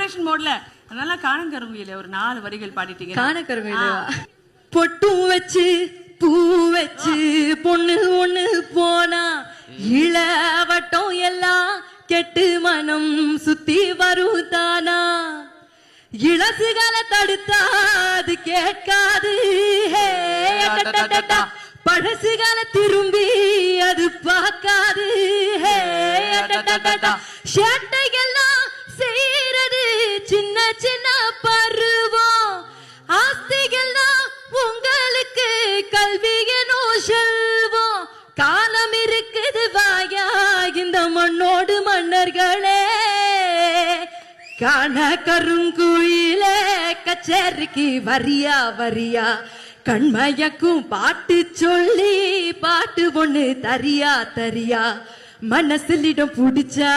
Vibration மோட்ல அதனால காணக்கருவியில ஒரு 4 வரிகள் பாடிட்டீங்க. காணக்கருவியில பொட்டும் வச்சு பூ வச்சு பொண்ணு ஒண்ணு போனா இளவட்டம் எல்லாம் கெட்டு மனம் சுத்தி வருதானா இளசுகளை தடுத்தா அது கேட்காது பழசுகளை திரும்பி அது பார்க்காது சேட்டைகள்லாம் செய்யறது சின்ன சின்ன பருவம் ஆஸ்திகள்லாம் உங்களுக்கு கல்வியனோ செல்வம் காலம் இருக்குது வாயா இந்த மண்ணோடு மன்னர்களே காண கருங்குயிலே கச்சேரிக்கு வரியா வரியா கண்மயக்கும் பாட்டு சொல்லி பாட்டு ஒண்ணு தரியா தரியா மனசுலிடம் புடிச்சா